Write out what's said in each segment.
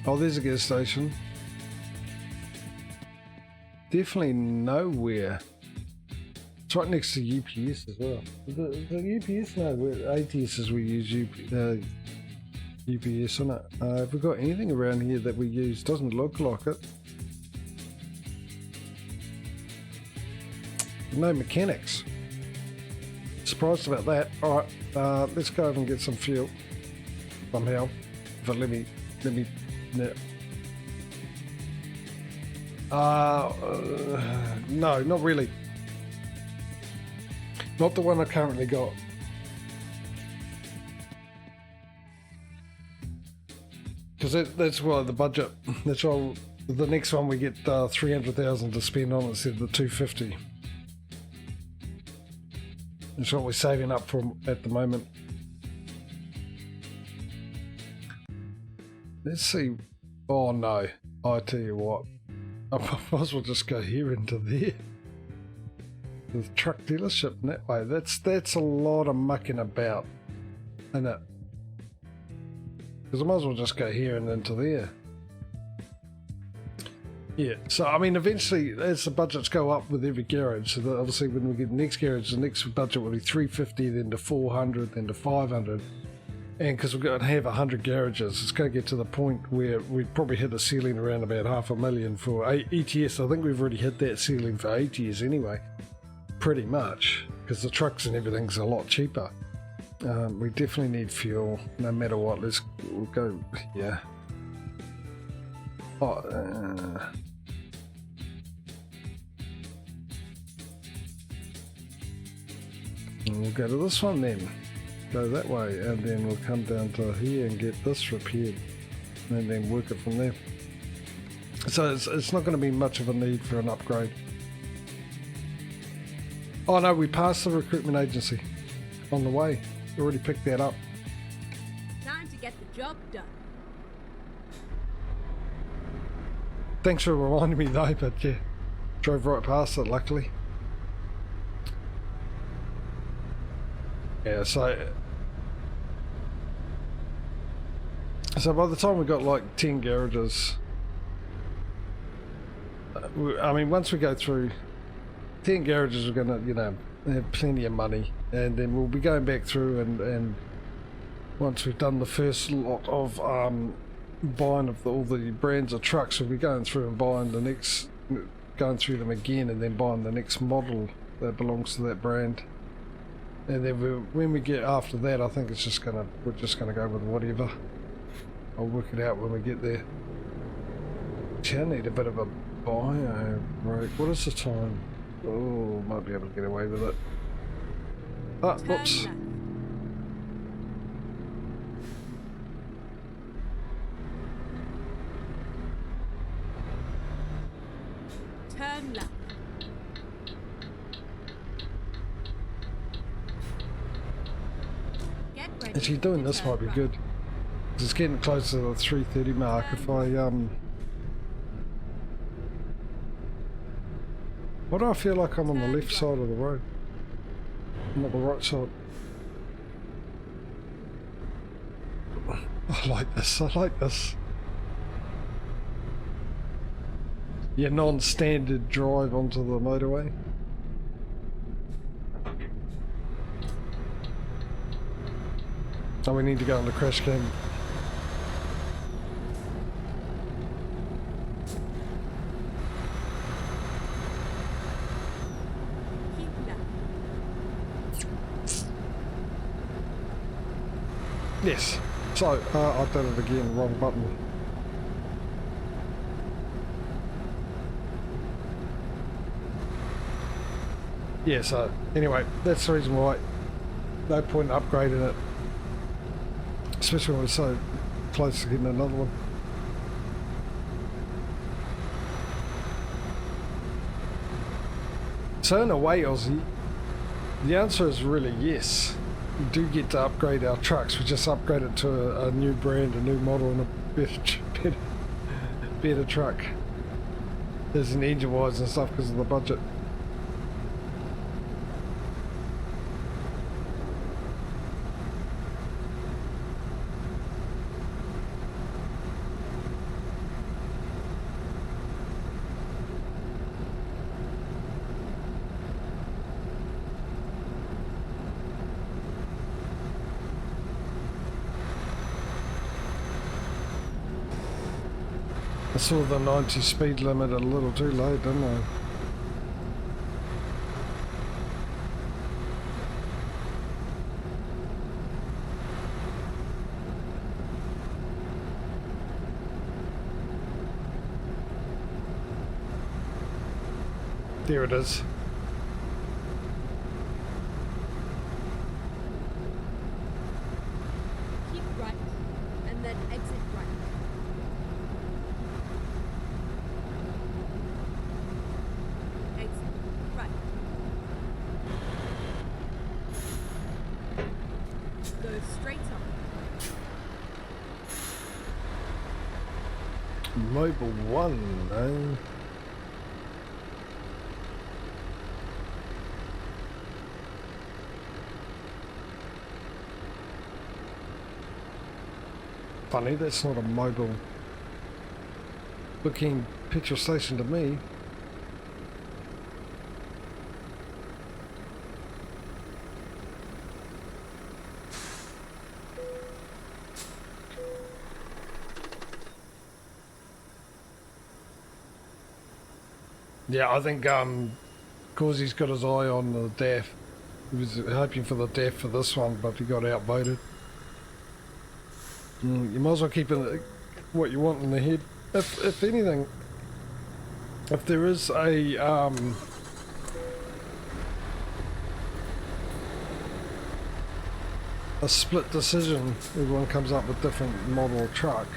Oh, there's a gas station. Definitely nowhere. It's right next to UPS as well. The UPS? No, ATS is we use UPS on it. Have we got anything around here that we use? Doesn't look like it. No mechanics. Surprised about that. Alright, let's go over and get some fuel. Somehow. But let me no, not really. Not the one I currently got. Because that's why the budget. That's why the next one we get 300,000 to spend on instead of the 250. That's what we're saving up for at the moment. Let's see. Oh no! I tell you what, I might as well just go here into there. The truck dealership in that way. That's a lot of mucking about, isn't it? Because I might as well just go here and into there. Yeah. So I mean, eventually, as the budgets go up with every garage, so that obviously when we get the next garage, the next budget will be 350, then to 400, then to 500. And because we're going to have 100 garages, it's going to get to the point where we'd probably hit a ceiling around about $500,000 for ETS. I think we've already hit that ceiling for ATS anyway, pretty much, because the trucks and everything's a lot cheaper. We definitely need fuel, no matter what. We'll go, yeah. Oh, and we'll go to this one then. Go that way, and then we'll come down to here and get this repaired, and then work it from there. So it's not going to be much of a need for an upgrade. Oh no, we passed the recruitment agency on the way. We already picked that up. Time to get the job done. Thanks for reminding me though, but yeah, drove right past it luckily. Yeah, so by the time we got like 10 garages, I mean, once we go through 10 garages, we're gonna, you know, have plenty of money, and then we'll be going back through and once we've done the first lot of buying of all the brands of trucks, we'll be going through and buying the next, going through them again, and then buying the next model that belongs to that brand. And then when we get after that, I think we're just gonna go with whatever. I'll work it out when we get there. I need a bit of a bio break. What is the time? Oh, might be able to get away with it. Ah, whoops. Turn left. Actually, doing this might be good. It's getting close to the 3:30 mark. If I why do I feel like I'm on the left side of the road? Not the right side. I like this. I like this. Your non-standard drive onto the motorway. Oh, we need to go on the crash cam. Yes. So, I did it again, wrong button. Yeah, so, anyway, that's the reason why no point in upgrading it. Especially when we're so close to getting another one. So in a way, Aussie, the answer is really yes. We do get to upgrade our trucks. We just upgrade it to a new brand, a new model, and a better truck. There's an engine-wise and stuff because of the budget. saw the 90 speed limit a little too late, didn't I? There it is. Keep right, and then exit right. Exit right. Go straight on. Mobile 1, eh? Funny, that's not a mobile looking petrol station to me. Yeah, I think cause he's got his eye on the DAF. He was hoping for the DAF for this one, but he got outvoted. You might as well keep what you want in the head. If anything, if there is a split decision, everyone comes up with different model of truck.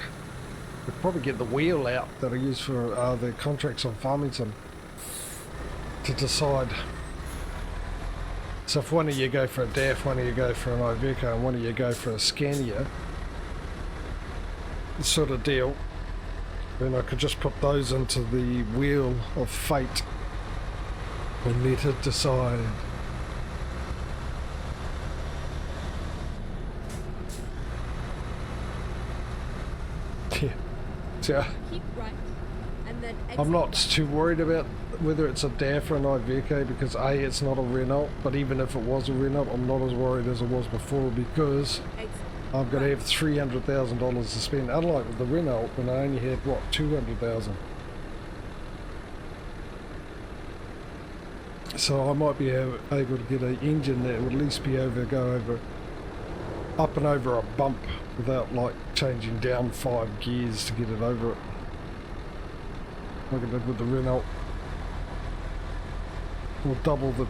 We'd probably get the wheel out that I use for the contracts on Farmington to decide. So if one of you go for a DAF, one of you go for an Iveco, and one of you go for a Scania sort of deal, then I could just put those into the wheel of fate and let it decide. Yeah. So Keep right, and then exit I'm not right. too worried about whether it's a DAF or an Iveco, because A, it's not a Renault, but even if it was a Renault, I'm not as worried as I was before, because Exit I've got to right. have $300,000 to spend, unlike with the Renault when I only had, what, 200,000. So I might be able to get an engine that would at least be go over up and over a bump without like changing down 5 gears to get it over it, like I did with the Renault. Or double the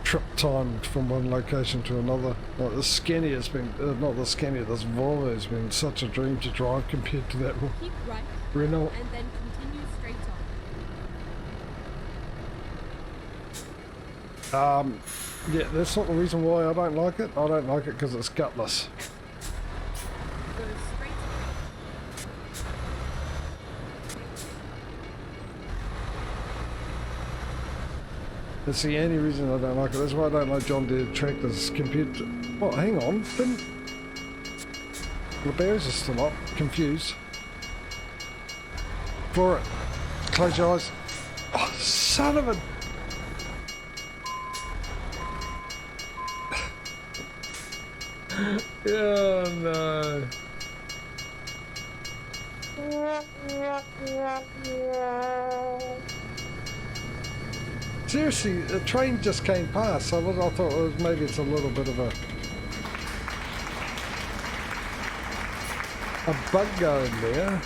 trip time from one location to another. Like the Scania has been, not the Scania, this Volvo has been such a dream to drive compared to that Keep right, Renault. and then continue straight on. Yeah, that's not the reason why I don't like it. I don't like it because it's gutless. Go straight on. That's the only reason I don't like it. That's why I don't like John Deere tractors compared to... Well, hang on. The barriers are still up. Confused. For it. Close your eyes. Oh, son of a... Oh, no. Seriously, the train just came past, so I thought it was, maybe it's a little bit of a bug going there.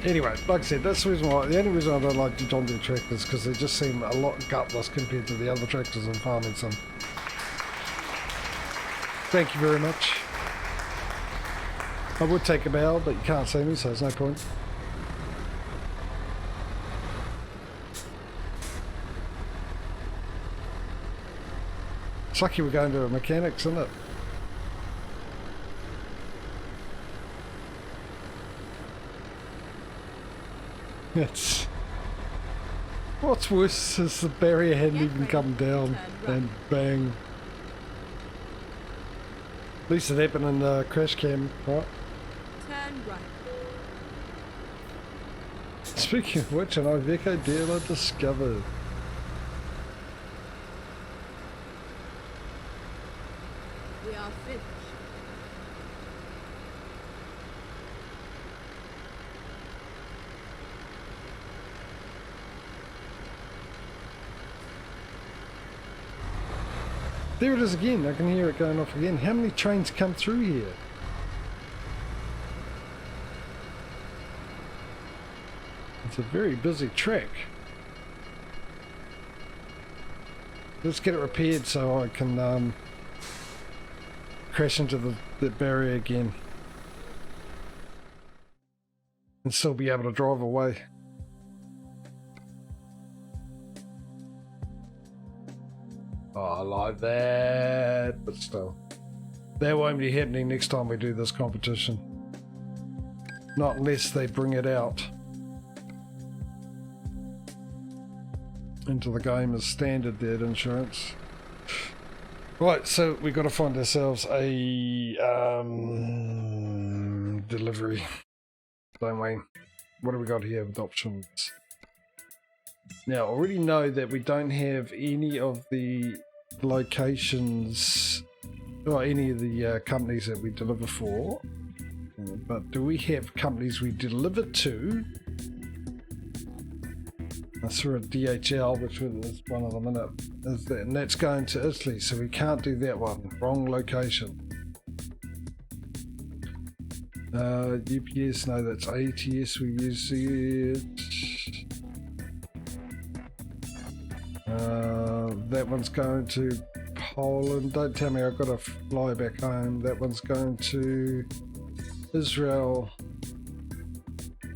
Anyway, like I said, that's the reason why. The only reason I don't like the John Deere tractors because they just seem a lot gutless compared to the other tractors in Farmington. Thank you very much. I would take a bow, but you can't see me, so there's no point. It's lucky we're going to a mechanics, isn't it? It's... What's worse is the barrier hadn't Get even ready, come down turn and bang. At least it happened in the crash cam, right? Turn right. Speaking of which, an Iveco dealer discovered. We are finished. There it is again. I can hear it going off again. How many trains come through here? It's a very busy track. Let's get it repaired so I can crash into the barrier again and still be able to drive away. Oh, I like that, but still. That won't be happening next time we do this competition. Not unless they bring it out into the game as standard, that insurance. Right, so we've got to find ourselves a delivery, don't we? What do we got here with options? Now, I already know that we don't have any of the locations or any of the companies that we deliver for, but do we have companies we deliver to? That's through a DHL, which is one of them, and that's going to Italy, so we can't do that one. Wrong location. UPS, no, that's ATS we use it. That one's going to Poland. Don't tell me I've got to fly back home. That one's going to Israel. I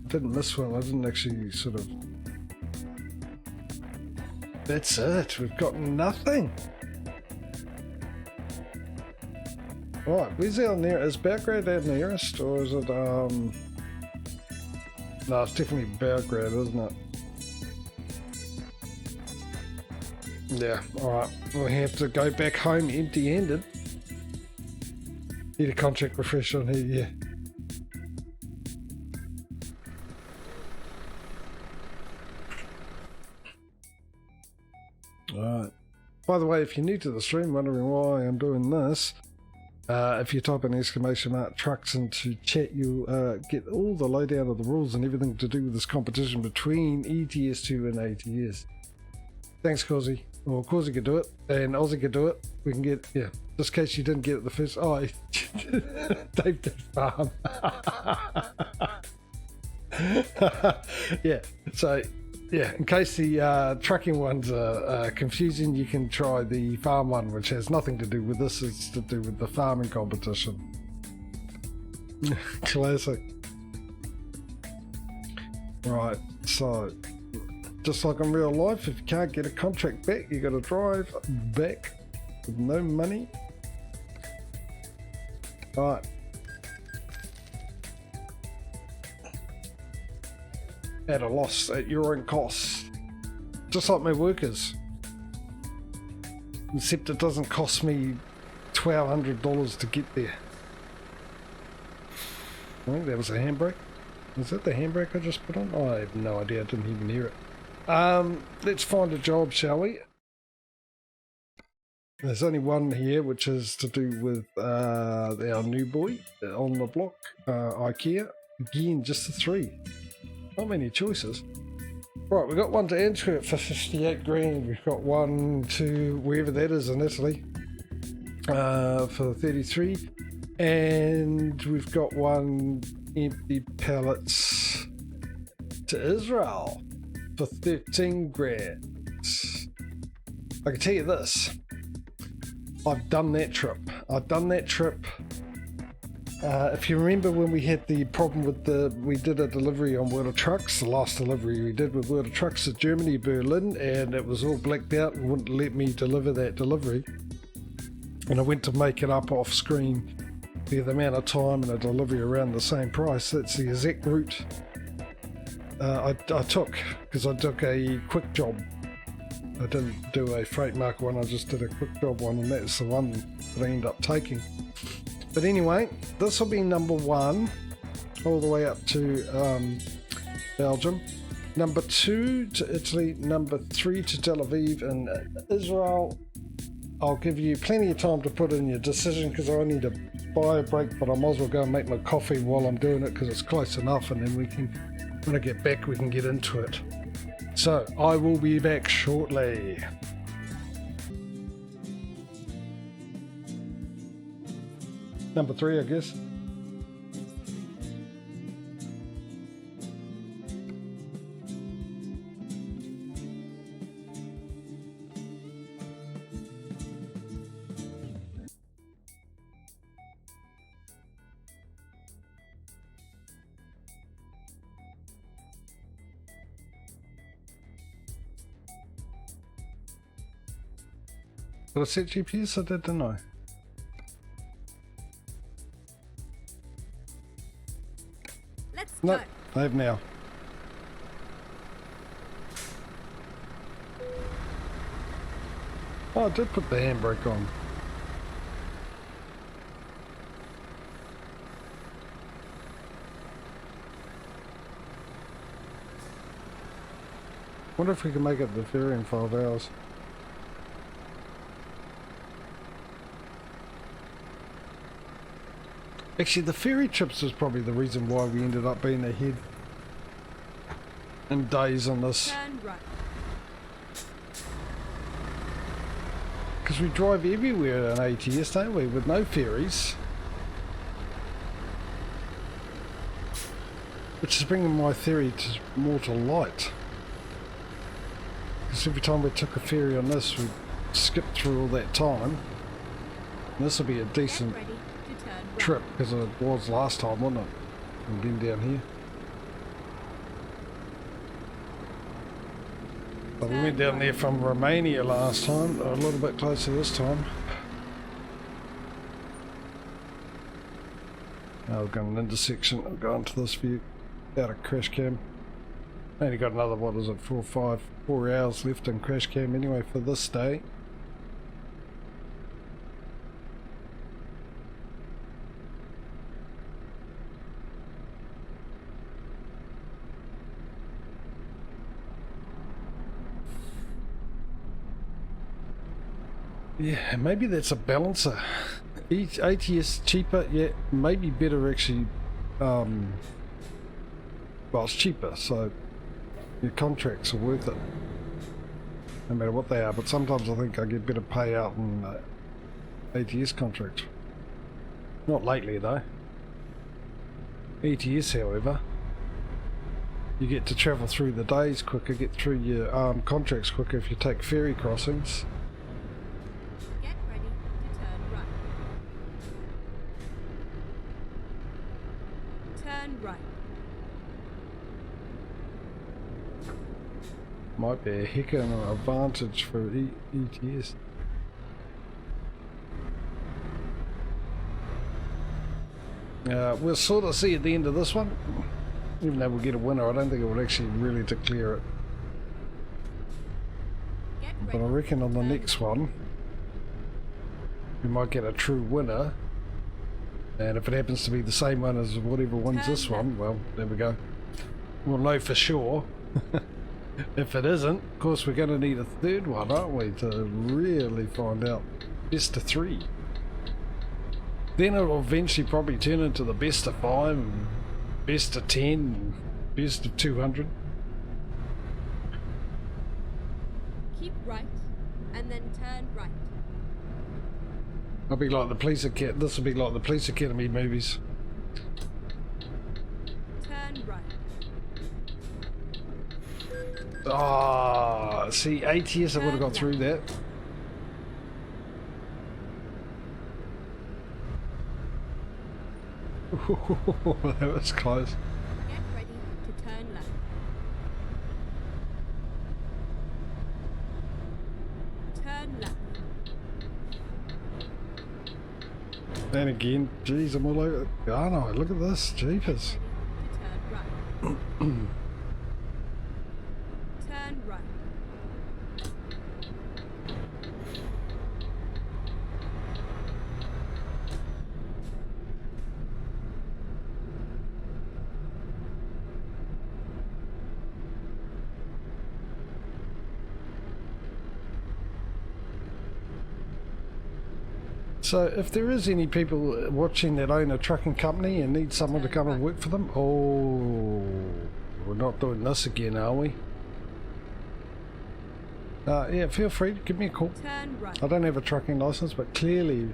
didn't miss one. I didn't actually sort of... That's it. We've got nothing. Right, where's our nearest? Is Belgrade our nearest, or is it no, it's definitely Belgrade, isn't it? Yeah, alright. We'll have to go back home empty-handed. Need a contract refresh on here, yeah. Alright. By the way, if you're new to the stream, wondering why I'm doing this, if you type an exclamation mark trucks into chat, you'll get all the lowdown of the rules and everything to do with this competition between ETS2 and ATS. Thanks, Causey. Well, Causey could do it, and Aussie could do it. We can get, yeah, just in case you didn't get it the first. Oh, Dave did farm. Yeah, so, yeah, in case the trucking ones are confusing, you can try the farm one, which has nothing to do with this. It's to do with the farming competition. Classic. Right, so... just like in real life, if you can't get a contract back, you got to drive back with no money. Right. At a loss, at your own cost. Just like my workers. Except it doesn't cost me $1,200 to get there. I think that was a handbrake. Was that the handbrake I just put on? Oh, I have no idea, I didn't even hear it. Let's find a job, shall we? There's only one here, which is to do with our new boy on the block, IKEA. Again, just the 3. Not many choices. Right, we've got one to Antwerp for 58 grand. We've got one to wherever that is in Italy for 33. And we've got one empty pallets to Israel for 13 grand. I can tell you this, I've done that trip. If you remember when we had the problem with we did a delivery on World of Trucks, the last delivery we did with World of Trucks to Germany, Berlin, and it was all blacked out and wouldn't let me deliver that delivery. And I went to make it up off screen, the amount of time and a delivery around the same price. That's the exact route I took, because I took a quick job. I didn't do a freight market one, I just did a quick job one, and that's the one that I ended up taking. But anyway, this will be number 1 all the way up to Belgium, number 2 to Italy, number 3 to Tel Aviv, and Israel. I'll give you plenty of time to put in your decision, because I need to buy a break, but I might as well go and make my coffee while I'm doing it, because it's close enough, and then we can, when I get back, we can get into it. So I will be back shortly. Number 3, I guess. Did I set GPS? I did, didn't I? Let's No, go. I have now. Oh, I did put the handbrake on. Wonder if we can make it to the ferry in 5 hours. Actually, the ferry trips is probably the reason why we ended up being ahead in days on this. Turn right. Because we drive everywhere in ATS, don't we, with no ferries. Which is bringing my theory more to light. Because every time we took a ferry on this, we skipped through all that time. And this will be a Get decent ready to turn right. trip, because it was last time, wasn't it? And then down here. But we went down there from Romania last time, a little bit closer this time. Now we've got an intersection, I'll go into this view, out of crash cam. Only got another, what is it, 4 hours left in crash cam anyway for this day. Yeah, maybe that's a balancer. Each ATS cheaper, yeah, maybe better actually. Well, it's cheaper, so your contracts are worth it, no matter what they are. But sometimes I think I get better payout in ATS contracts. Not lately though. ETS, however, you get to travel through the days quicker, get through your contracts quicker if you take ferry crossings. Get ready to turn right. Turn right. Might be a heck of an advantage for ETS. We'll sort of see at the end of this one. Even though we'll get a winner, I don't think it will actually really declare it. Get But I ready. reckon on the next one, we might get a true winner. And if it happens to be the same one as whatever wins this one, well, there we go. We'll know for sure. If it isn't, of course we're going to need a third one, aren't we, to really find out. Best of 3. Then it'll eventually probably turn into the best of 5, and best of 10, and best of 200. Keep right and then turn right. I'll be like the police academy. This will be like the police academy movies. Turn right. Ah, see, ATS I would have got through that. That was close. Get ready to turn left. Turn left. And again, geez, I'm all over. Oh no, look at this, jeepers. To turn right. Turn right. So if there is any people watching that own a trucking company and need someone to come and work for them, oh, we're not doing this again, are we? Yeah, feel free to give me a call. Turn right. I don't have a trucking license, but clearly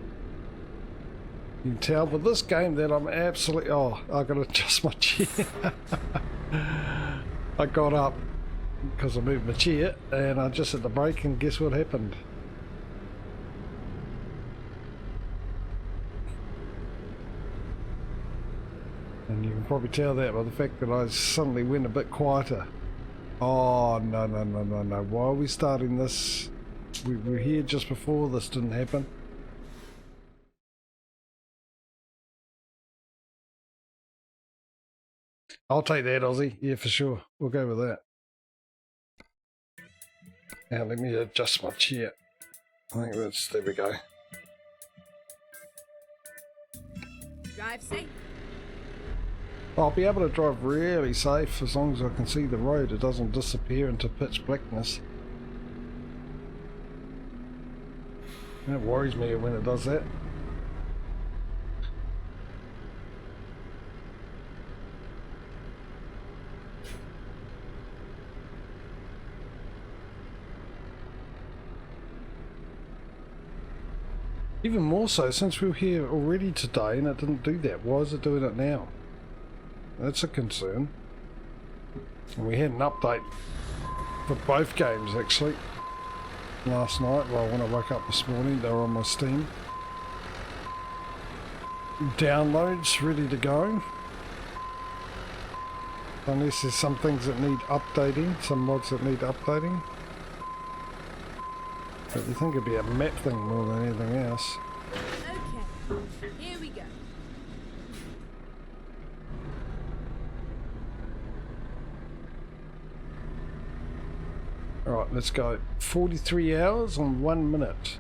You can tell with this game that I'm absolutely... Oh, I gotta adjust my chair. I got up because I moved my chair and I just hit the brake and guess what happened? And you can probably tell that by the fact that I suddenly went a bit quieter. Oh, no, no, no, no, no. Why are we starting this? We were here just before this didn't happen. I'll take that, Aussie. Yeah, for sure. We'll go with that. Now, let me adjust my chair. I think that's... There we go. Drive safe. I'll be able to drive really safe as long as I can see the road. It doesn't disappear into pitch blackness. And it worries me when it does that. Even more so since we were here already today and it didn't do that. Why is it doing it now? That's a concern. And we had an update for both games actually last night. Well, when I woke up this morning, they were on my Steam. Downloads ready to go. Unless there's some things that need updating, some mods that need updating. But you think it'd be a map thing more than anything else. Okay, here we go. Alright, let's go. 43 hours and 1 minute.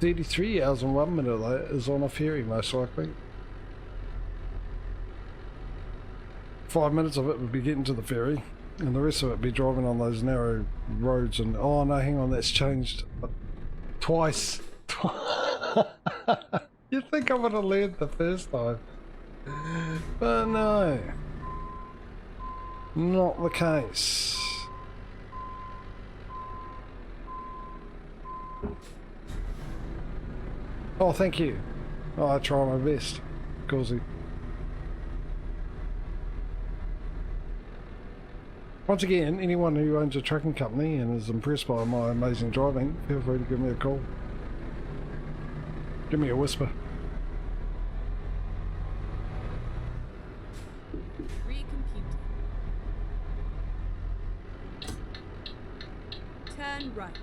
33 hours and 1 minute of that is on a ferry most likely. 5 minutes of it would be getting to the ferry. And the rest of it be driving on those narrow roads and... Oh no, hang on, that's changed twice. You think I would have learned the first time. But no. Not the case. Oh, thank you. Oh, I try my best. Causey. Once again, anyone who owns a trucking company and is impressed by my amazing driving, feel free to give me a call. Give me a whisper. Recomputing. Turn right.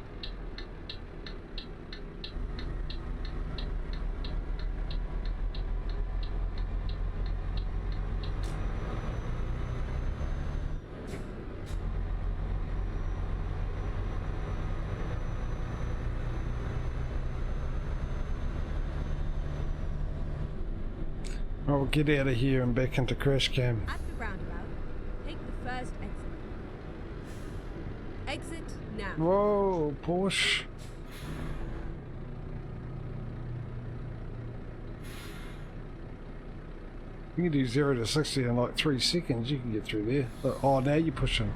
I'll get out of here and back into crash cam. At the roundabout, take the first exit. Exit now. Whoa, Porsche. You can do 0 to 60 in like 3 seconds. You can get through there. But, oh, now you're pushing.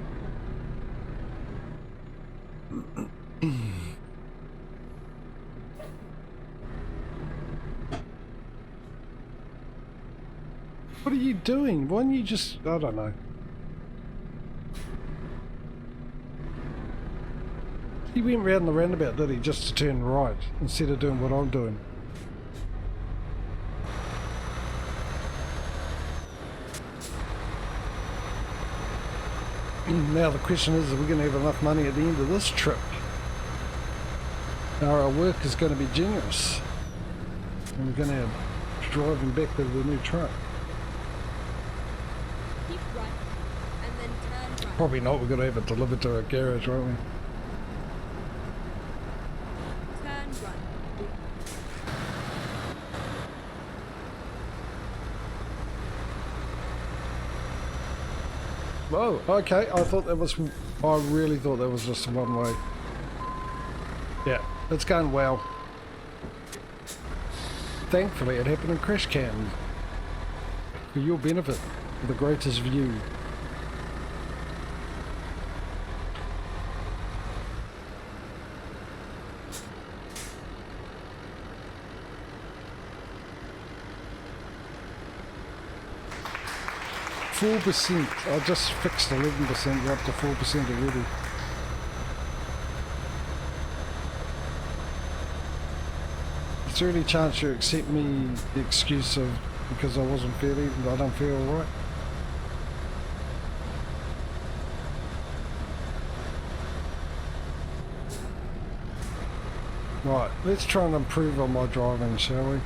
What are you doing? Why don't you just... I don't know. He went round the roundabout, did he? Just to turn right, instead of doing what I'm doing. Now the question is, are we going to have enough money at the end of this trip? Our work is going to be generous. And we're going to have driving back with the new truck. Keep right, and then turn right. Probably not. We're going to have it delivered to our garage, won't we? Turn right. Oh, okay. I thought that was... I really thought that was just one way. Yeah, it's going well. Thankfully, it happened in crash cam. For your benefit, for the greatest view. 4%. I just fixed 11%. We're up to 4% already. Is there any chance you accept me the excuse of because I wasn't feeling, I don't feel alright? Right, let's try and improve on my driving, shall we?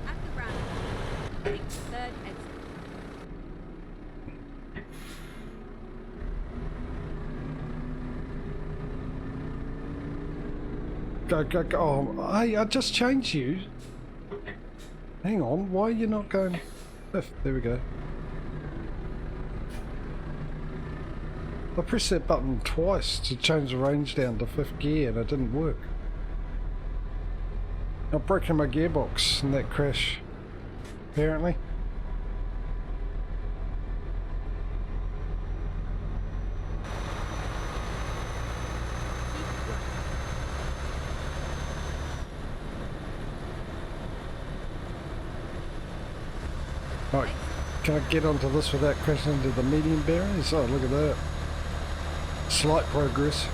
At the roundabout, take the third exit. Go. Oh, hey, I just changed you. Hang on, why are you not going fifth? There we go. I pressed that button twice to change the range down to 5th gear and it didn't work. I'm breaking my gearbox in that crash, apparently. Right, can I get onto this without crashing into the medium barriers? Oh, look at that. Slight progress.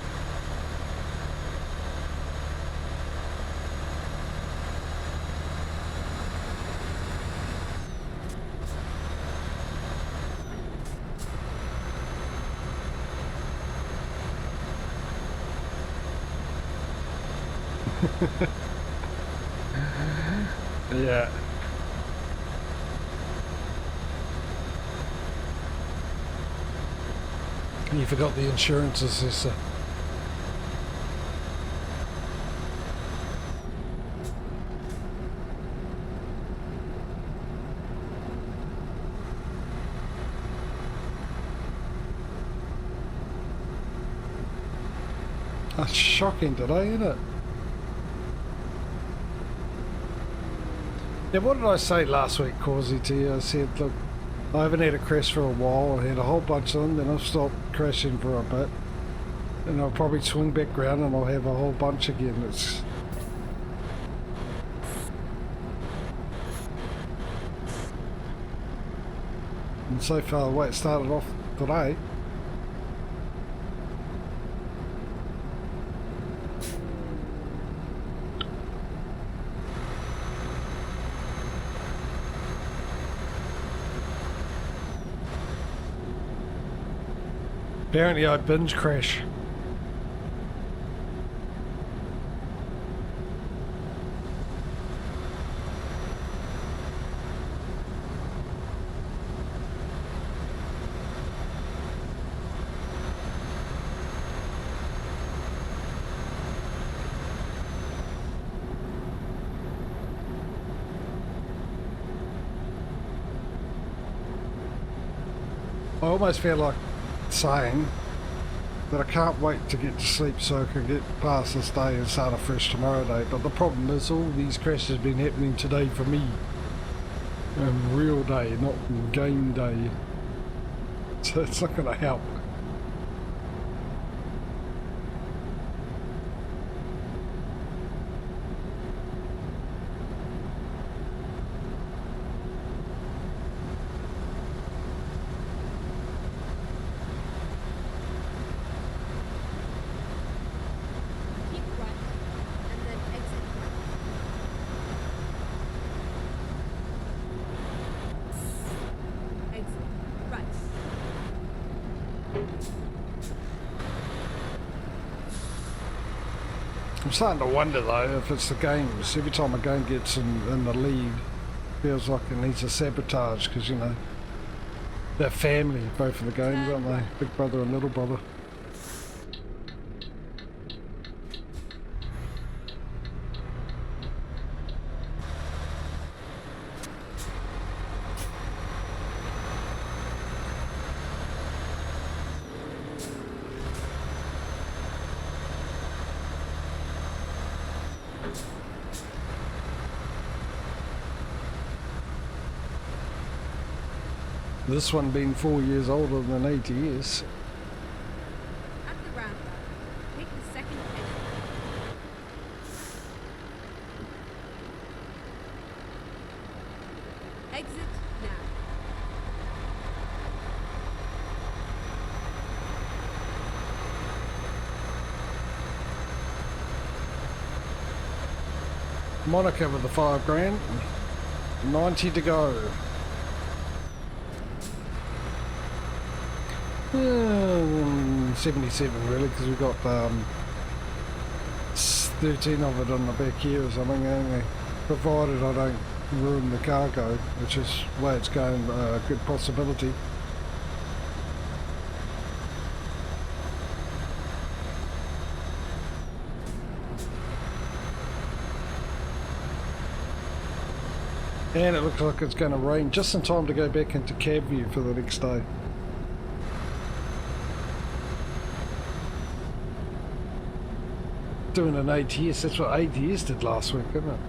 Yeah. You forgot the insurance assessor. That's shocking today, isn't it? Yeah, what did I say last week, Causey, to you? I said, look, I haven't had a crash for a while. I had a whole bunch of them, then I've stopped crashing for a bit. And I'll probably swing back round and I'll have a whole bunch again. It's... And so far, the way it started off today, apparently I binge crash. I almost feel like saying that I can't wait to get to sleep so I can get past this day and start afresh tomorrow day, but the problem is all these crashes have been happening today for me in real day, not in game day, so it's not going to help. I'm starting to wonder though if it's the games. Every time a game gets in the lead, feels like it needs a sabotage because, you know, they're family, both of the games, aren't they? Big brother and little brother. This one being 4 years older than ATS. At the roundabout, take the second Exit now. Monica with the 5 grand. 90 to go. 77 really, because we've got 13 of it on the back here or something, haven't we? Provided I don't ruin the cargo, which is the way it's going, a good possibility. And it looks like it's going to rain just in time to go back into cab view for the next day. Doing an ATS, that's what ATS did last week, isn't it?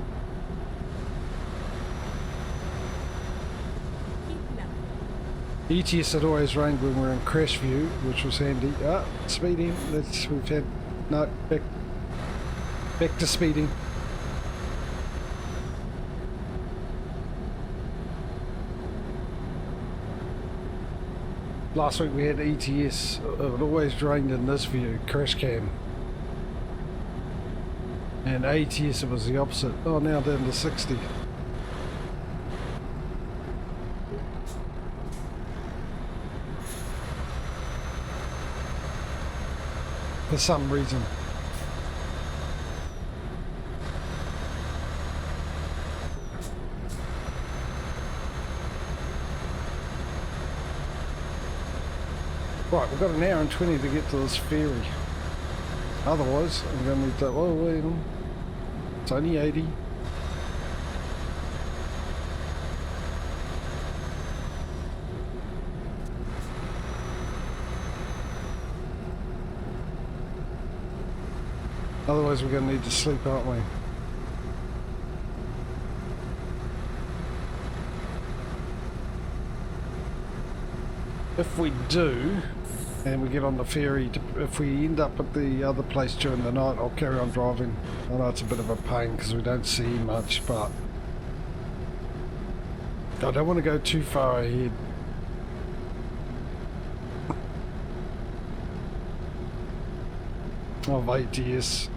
ETS had always rained when we were in crash view, which was handy. Ah, speeding, we've had, no, back to speeding. Last week we had ETS, it always rained in this view, crash cam. And ATS it was the opposite. Oh, now down to 60. For some reason. Right, we've got an hour and 20 to get to this ferry. Otherwise, I'm going to need to... Oh, wait, it's only 80. Otherwise, we're going to need to sleep, aren't we? If we do, and we get on the ferry, if we end up at the other place during the night, I'll carry on driving. I know it's a bit of a pain because we don't see much, but I don't want to go too far ahead. Of ATS.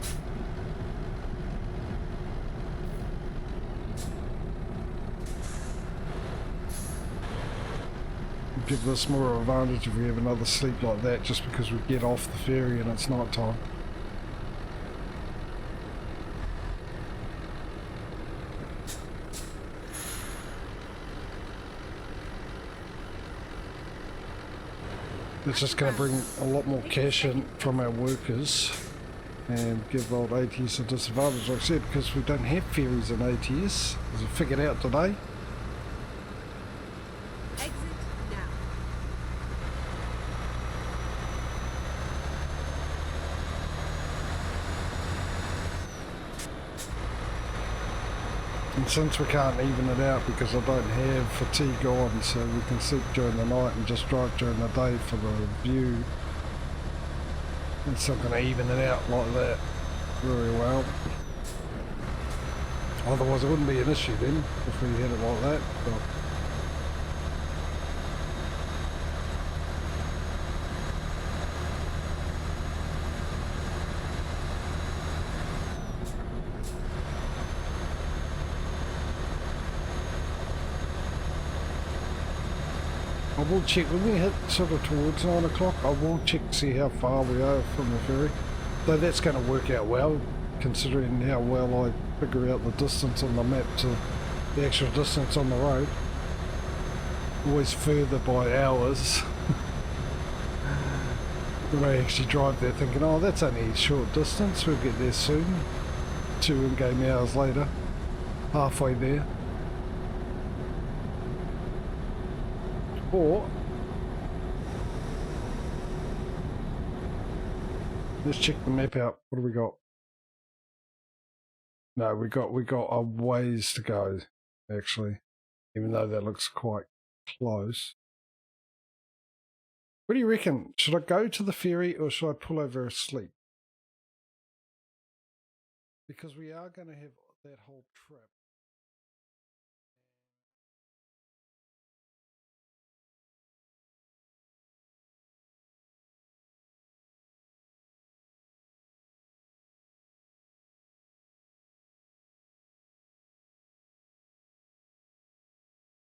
Give us more advantage if we have another sleep like that, just because we get off the ferry and it's night time. It's just going to bring a lot more cash in from our workers and give old ATS a disadvantage, like I said, because we don't have ferries in ATS, as I figured out today. And since we can't even it out because I don't have fatigue on, so we can sleep during the night and just drive during the day for the view, it's not going to even it out like that very well. Otherwise it wouldn't be an issue then if we had it like that. But I will check, when we hit sort of towards 9 o'clock, I will check to see how far we are from the ferry. Though that's going to work out well, considering how well I figure out the distance on the map to the actual distance on the road. Always further by hours. When I actually drive there thinking, oh, that's only a short distance, we'll get there soon. 2 in-game hours later, halfway there. Or let's check the map out. What do we got? No, we got a ways to go, actually, even though that looks quite close. What do you reckon? Should I go to the ferry or should I pull over asleep? Because we are going to have that whole trip.